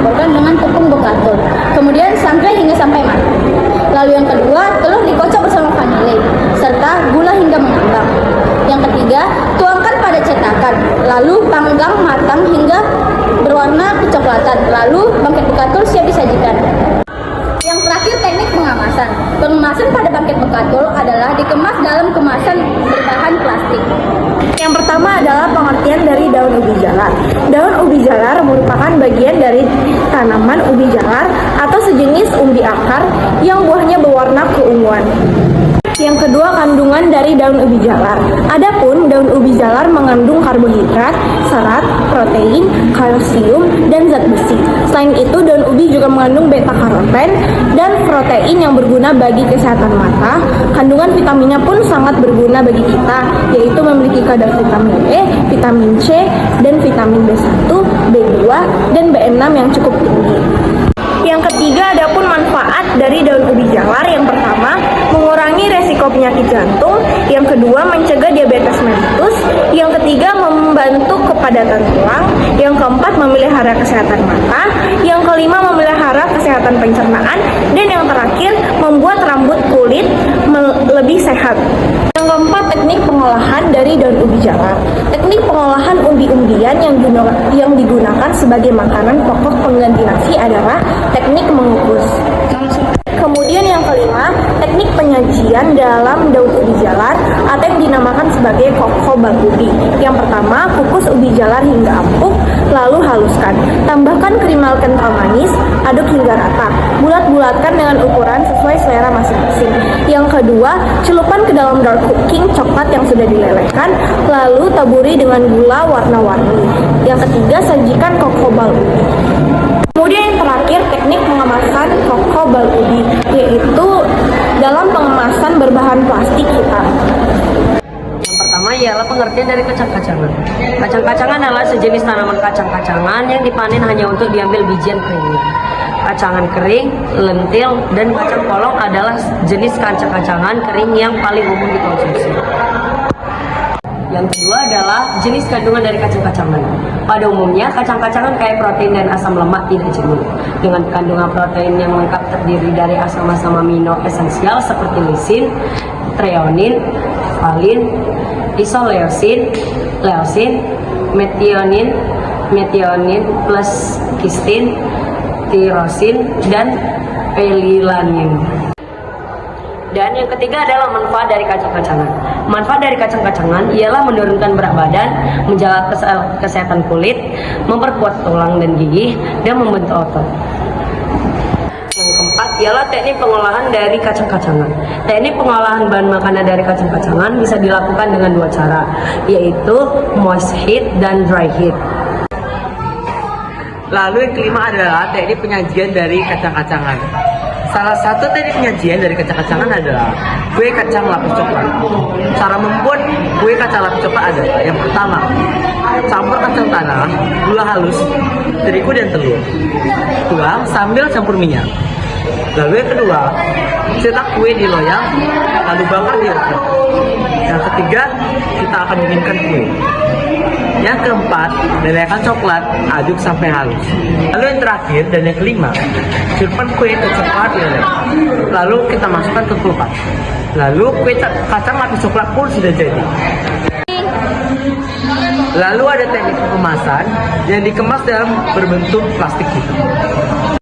dicampurkan dengan tepung bekatul. Kemudian sangrai hingga sampai matang. Lalu yang kedua, telur dikocok bersama vanili serta gula hingga mengembang. Yang ketiga, tuangkan pada cetakan, lalu panggang matang hingga berwarna kecoklatan. Lalu bangkit bekatul siap disajikan. Yang terakhir, teknik pengemasan. Pengemasan pada bangkit bekatul adalah dikemas dalam kemasan berbahan plastik. Yang pertama adalah pengertian dari daun ubi jalar. Daun ubi jalar merupakan bagian dari tanaman ubi jalar atau sejenis umbi akar yang buahnya berwarna keunguan. Yang kedua, kandungan dari daun ubi jalar. Adapun daun ubi jalar mengandung karbohidrat, serat, protein, kalsium, dan zat besi. Selain itu, daun ubi juga mengandung beta-karoten dan protein yang berguna bagi kesehatan mata. Kandungan vitaminnya pun sangat berguna bagi kita, yaitu memiliki kadar vitamin E, vitamin C, dan vitamin B1, B2, dan B6 yang cukup tinggi. Yang ketiga, adapun manfaat dari daun ubi jalar. Yang pertama, mengurangi resiko penyakit jantung. Yang kedua, mencegah diabetes mellitus. Yang ketiga, membantu kepadatan tulang. Yang keempat, memelihara kesehatan mata. Yang kelima, memelihara kesehatan pencernaan. Dan yang terakhir, membuat rambut kulit lebih sehat. Yang keempat, teknik pengolahan dari daun ubi jalar. Teknik pengolahan umbi-umbian yang digunakan sebagai makanan pokok pengganti nasi adalah teknik mengukus. Kemudian yang kelima, teknik penyajian dalam daun ubi jalar atau yang dinamakan sebagai koko bal ubi. Yang pertama, kukus ubi jalar hingga empuk, lalu haluskan. Tambahkan krimal kental manis, aduk hingga rata. Bulat-bulatkan dengan ukuran sesuai selera masing-masing. Yang kedua, celupkan ke dalam dark cooking coklat yang sudah dilelehkan, lalu taburi dengan gula warna-warni. Yang ketiga, sajikan koko bal ubi. Kemudian yang terakhir, teknik pengemasan koko bal ubi, yaitu dalam pengemasan berbahan plastik hitam. Yang pertama ialah pengertian dari kacang-kacangan. Kacang-kacangan adalah sejenis tanaman kacang-kacangan yang dipanen hanya untuk diambil bijian keringnya. Kacangan kering, lentil, dan kacang polong adalah jenis kacang-kacangan kering yang paling umum dikonsumsi. Yang kedua adalah jenis kandungan dari kacang-kacangan. Pada umumnya, kacang-kacangan kaya protein dan asam lemak tidak jenuh. Dengan kandungan protein yang lengkap terdiri dari asam-asam amino esensial seperti lisin, treonin, valin, isoleucin, leucin, metionin plus kistin, tirosin, dan pelilanin. Dan yang ketiga adalah manfaat dari kacang-kacangan. Manfaat dari kacang-kacangan ialah menurunkan berat badan, menjaga kesehatan kulit, memperkuat tulang dan gigi, dan membentuk otot. Yang keempat ialah teknik pengolahan dari kacang-kacangan. Teknik pengolahan bahan makanan dari kacang-kacangan bisa dilakukan dengan dua cara, yaitu moist heat dan dry heat. Lalu yang kelima adalah teknik penyajian dari kacang-kacangan. Salah satu teknik penyajian dari kacang-kacangan adalah kue kacang lapis coklat. Cara membuat kue kacang lapis coklat adalah yang pertama, campur kacang tanah, gula halus, terigu dan telur. Tuang sambil campur minyak. Lalu yang kedua, cetak kue di loyang, lalu bakar di oven. Yang ketiga, kita akan dinginkan kue. Yang keempat, lelehkan coklat, aduk sampai halus. Lalu yang terakhir dan yang kelima, simpan kue ke coklat leleh. Lalu kita masukkan ke kulkas. Lalu kue kacang lapis coklat pun sudah jadi. Lalu ada teknik pengemasan yang dikemas dalam berbentuk plastik hitam.